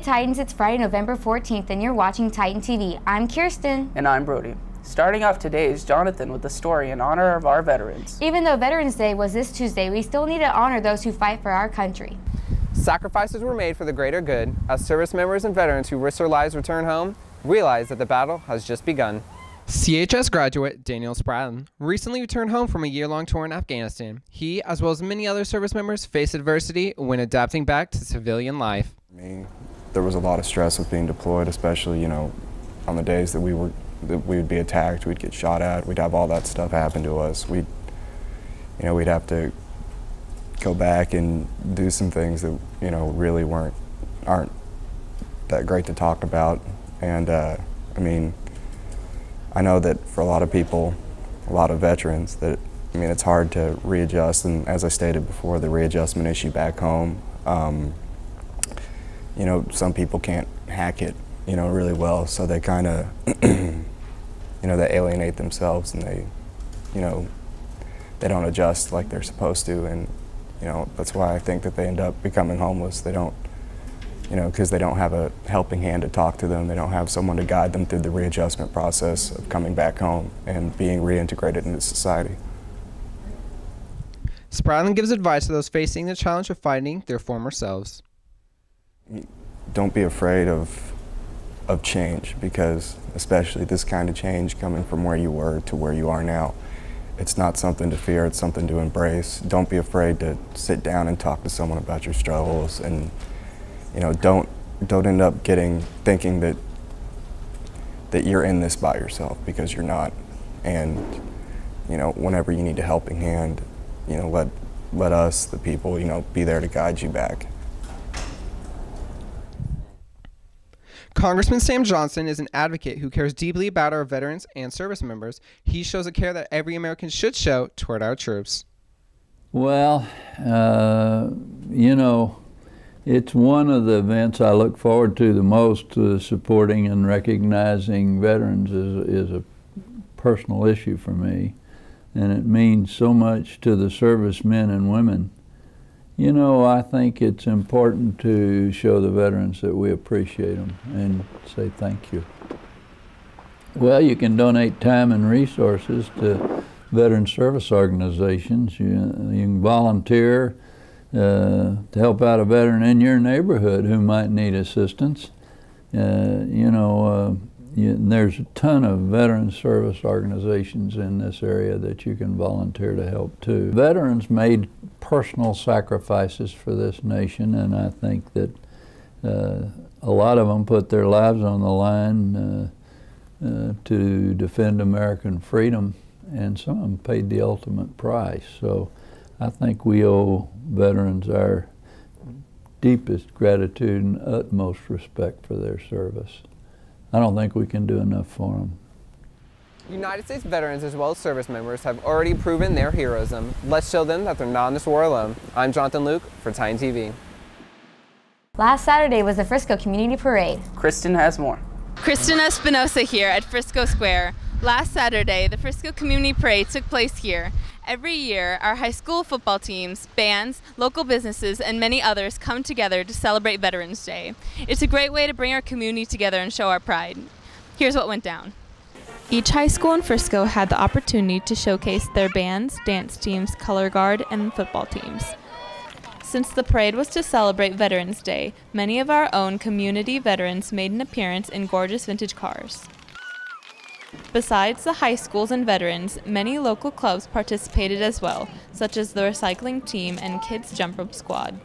Titans, it's Friday, November 14th, and you're watching Titan TV. I'm Kirsten. And I'm Brody. Starting off today is Jonathan with the story in honor of our veterans. Even though Veterans Day was this Tuesday, we still need to honor those who fight for our country. Sacrifices were made for the greater good as service members and veterans who risked their lives return home realize that the battle has just begun. CHS graduate Daniel Bratton recently returned home from a year-long tour in Afghanistan. He, as well as many other service members, faced adversity when adapting back to civilian life. There was a lot of stress with being deployed, especially, on the days that we would be attacked, we'd get shot at, we'd have all that stuff happen to us. We'd have to go back and do some things that, really aren't that great to talk about. And I know that for a lot of people, a lot of veterans, that it's hard to readjust. And as I stated before, the readjustment issue back home, some people can't hack it, really well. So they kind of, they alienate themselves and they don't adjust like they're supposed to. And, that's why I think that they end up becoming homeless. They don't, because they don't have a helping hand to talk to them. They don't have someone to guide them through the readjustment process of coming back home and being reintegrated into society. Spradlin gives advice to those facing the challenge of finding their former selves. Don't be afraid of change, because especially this kind of change coming from where you were to where you are now, it's not something to fear, it's something to embrace. Don't be afraid to sit down and talk to someone about your struggles, and don't end up thinking that you're in this by yourself, because you're not. And whenever you need a helping hand, let us, the people, be there to guide you back. Congressman Sam Johnson is an advocate who cares deeply about our veterans and service members. He shows a care that every American should show toward our troops. Well, it's one of the events I look forward to the most. Supporting and recognizing veterans is a personal issue for me, and it means so much to the servicemen and women. I think it's important to show the veterans that we appreciate them and say thank you. Well, you can donate time and resources to veteran service organizations. You can volunteer to help out a veteran in your neighborhood who might need assistance. There's a ton of veteran service organizations in this area that you can volunteer to help too. Veterans made personal sacrifices for this nation, and I think that a lot of them put their lives on the line to defend American freedom, and some of them paid the ultimate price. So I think we owe veterans our deepest gratitude and utmost respect for their service. I don't think we can do enough for them. United States veterans as well as service members have already proven their heroism. Let's show them that they're not in this war alone. I'm Jonathan Luke for Titan TV. Last Saturday was the Frisco Community Parade. Kristen has more. Kristen Espinosa here at Frisco Square. Last Saturday, the Frisco Community Parade took place here. Every year, our high school football teams, bands, local businesses, and many others come together to celebrate Veterans Day. It's a great way to bring our community together and show our pride. Here's what went down. Each high school in Frisco had the opportunity to showcase their bands, dance teams, color guard, and football teams. Since the parade was to celebrate Veterans Day, many of our own community veterans made an appearance in gorgeous vintage cars. Besides the high schools and veterans, many local clubs participated as well, such as the recycling team and kids jump rope squad.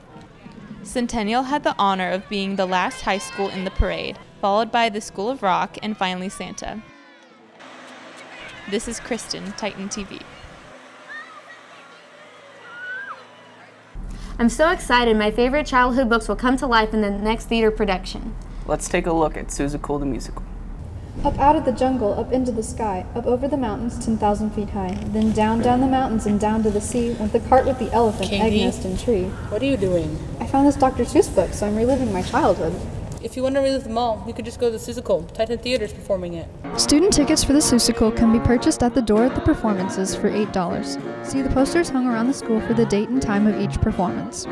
Centennial had the honor of being the last high school in the parade, followed by the School of Rock and finally Santa. This is Kristen, Titan TV. I'm so excited. My favorite childhood books will come to life in the next theater production. Let's take a look at Seussical the Musical. Up out of the jungle, up into the sky, up over the mountains 10,000 feet high. Then down the mountains and down to the sea went the cart with the elephant, egg nest, and tree. What are you doing? I found this Dr. Seuss book, so I'm reliving my childhood. If you want to relive them all, you could just go to the Seussical. Titan Theater's performing it. Student tickets for the Seussical can be purchased at the door at the performances for $8. See the posters hung around the school for the date and time of each performance.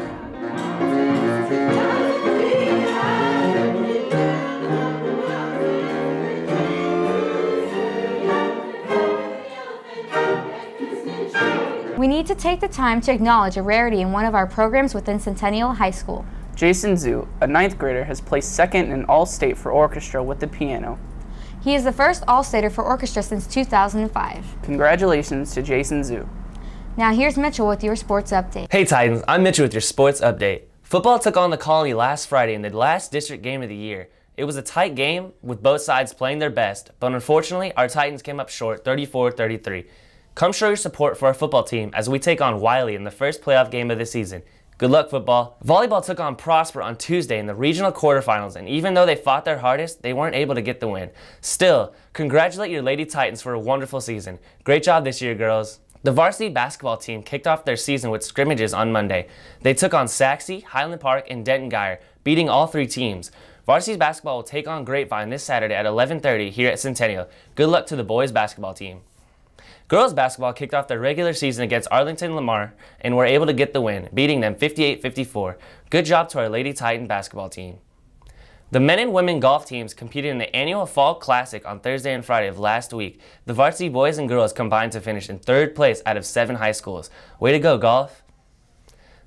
need to take the time to acknowledge a rarity in one of our programs within Centennial High School. Jason Zhu, a 9th grader, has placed second in All-State for orchestra with the piano. He is the first All-Stater for orchestra since 2005. Congratulations to Jason Zhu. Now here's Mitchell with your sports update. Hey Titans, I'm Mitchell with your sports update. Football took on the Colony last Friday in the last district game of the year. It was a tight game with both sides playing their best, but unfortunately our Titans came up short 34-33. Come show your support for our football team as we take on Wiley in the first playoff game of the season. Good luck, football. Volleyball took on Prosper on Tuesday in the regional quarterfinals, and even though they fought their hardest, they weren't able to get the win. Still, congratulate your Lady Titans for a wonderful season. Great job this year, girls. The varsity basketball team kicked off their season with scrimmages on Monday. They took on Saxe, Highland Park, and Denton Guyer, beating all 3 teams. Varsity basketball will take on Grapevine this Saturday at 11:30 here at Centennial. Good luck to the boys basketball team. Girls basketball kicked off their regular season against Arlington Lamar and were able to get the win, beating them 58-54. Good job to our Lady Titan basketball team. The men and women golf teams competed in the annual Fall Classic on Thursday and Friday of last week. The varsity boys and girls combined to finish in 3rd place out of 7 high schools. Way to go, golf!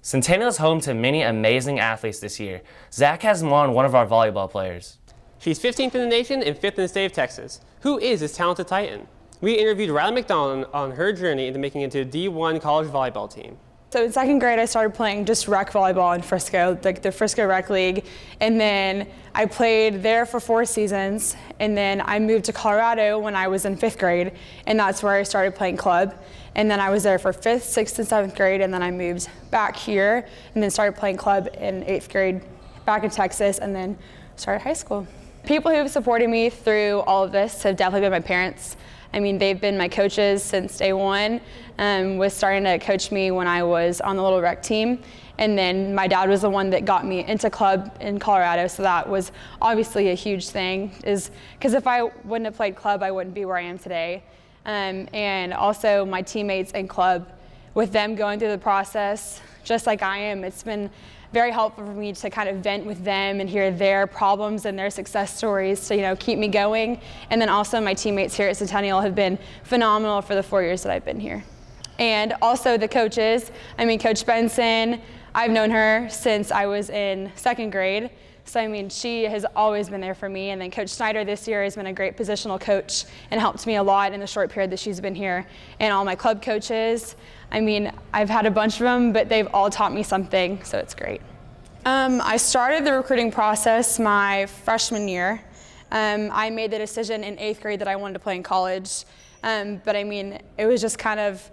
Centennial is home to many amazing athletes this year. Zach has them on one of our volleyball players. She's 15th in the nation and 5th in the state of Texas. Who is this talented Titan? We interviewed Riley McDonald on her journey into making it into a D1 college volleyball team. So in 2nd grade, I started playing just rec volleyball in Frisco, like the Frisco Rec League. And then I played there for 4 seasons. And then I moved to Colorado when I was in 5th grade. And that's where I started playing club. And then I was there for 5th, 6th, and 7th grade. And then I moved back here and then started playing club in 8th grade back in Texas and then started high school. People who have supported me through all of this have definitely been my parents. I mean, they've been my coaches since day one, was starting to coach me when I was on the little rec team. And then my dad was the one that got me into club in Colorado, so that was obviously a huge thing, because if I wouldn't have played club, I wouldn't be where I am today. And also my teammates in club, with them going through the process, just like I am, it's been very helpful for me to kind of vent with them and hear their problems and their success stories to, keep me going. And then also my teammates here at Centennial have been phenomenal for the 4 years that I've been here. And also the coaches. I mean, Coach Benson, I've known her since I was in 2nd grade. So, I mean, she has always been there for me. And then Coach Snyder this year has been a great positional coach and helped me a lot in the short period that she's been here. And all my club coaches, I mean, I've had a bunch of them, but they've all taught me something, so it's great. I started the recruiting process my freshman year. I made the decision in 8th grade that I wanted to play in college. But, I mean, it was just kind of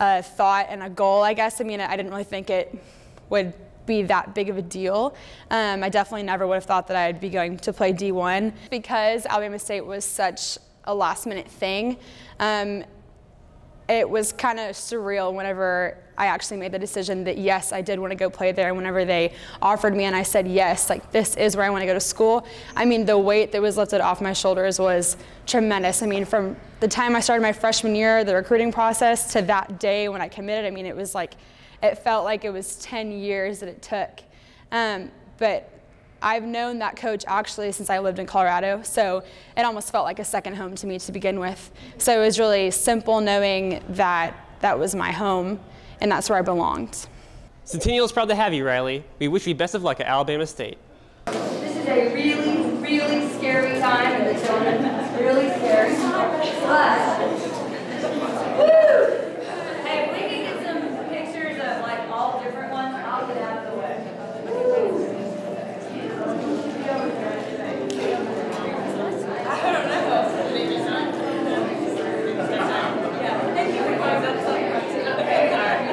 a thought and a goal, I guess. I mean, I didn't really think it would be that big of a deal. I definitely never would have thought that I'd be going to play D1. Because Alabama State was such a last-minute thing, it was kind of surreal whenever I actually made the decision that, yes, I did want to go play there. Whenever they offered me and I said, yes, like, this is where I want to go to school. I mean, the weight that was lifted off my shoulders was tremendous. I mean, from the time I started my freshman year, the recruiting process, to that day when I committed, I mean, it was like, it felt like it was 10 years that it took. But I've known that coach actually since I lived in Colorado, so it almost felt like a second home to me to begin with. So it was really simple knowing that that was my home and that's where I belonged. Centennial is proud to have you, Riley. We wish you best of luck at Alabama State. This is a really, really scary time in the children. It's really scary. But, woo! Hey, we can get some pictures of like all different ones. I'll get out of the way. I don't know. Maybe not. Yeah. Thank you for going up. Okay, all right.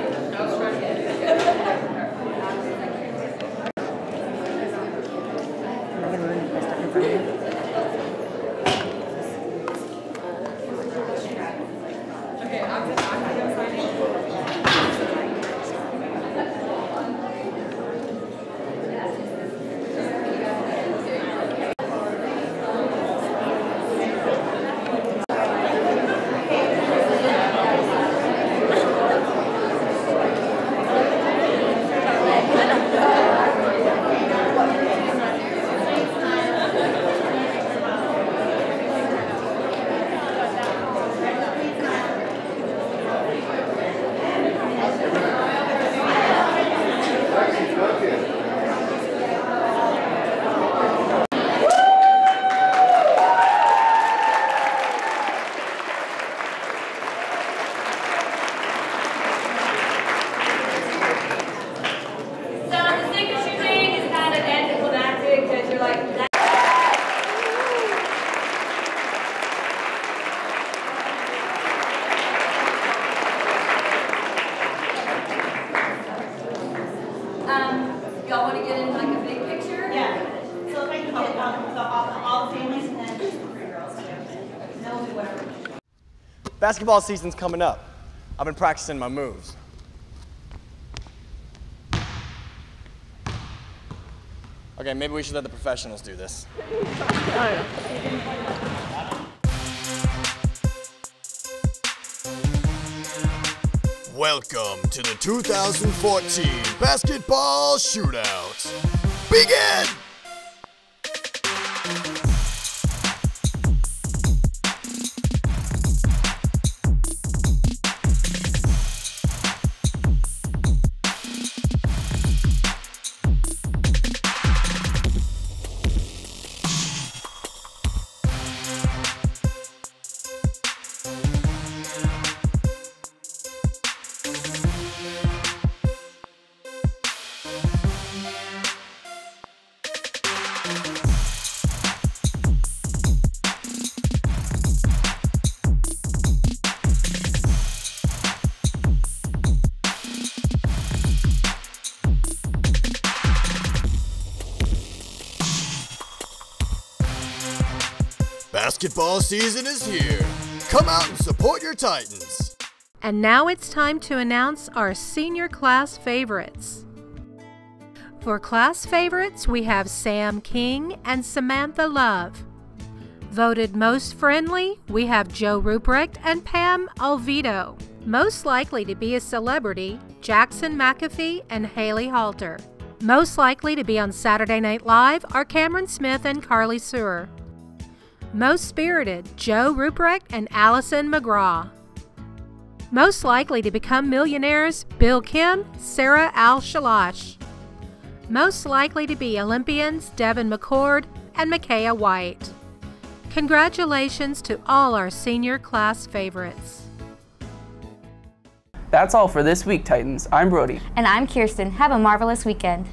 Basketball season's coming up. I've been practicing my moves. Okay, maybe we should let the professionals do this. Welcome to the 2014 Basketball Shootout. Begin! Basketball season is here. Come out and support your Titans. And now it's time to announce our senior class favorites. For class favorites, we have Sam King and Samantha Love. Voted most friendly, we have Joe Ruprecht and Pam Alvito. Most likely to be a celebrity, Jackson McAfee and Haley Halter. Most likely to be on Saturday Night Live are Cameron Smith and Carly Sewer. Most spirited, Joe Ruprecht and Allison McGraw. Most likely to become millionaires, Bill Kim, Sarah Al-Shalash. Most likely to be Olympians, Devin McCord and Micaiah White. Congratulations to all our senior class favorites. That's all for this week, Titans. I'm Brody. And I'm Kirsten. Have a marvelous weekend.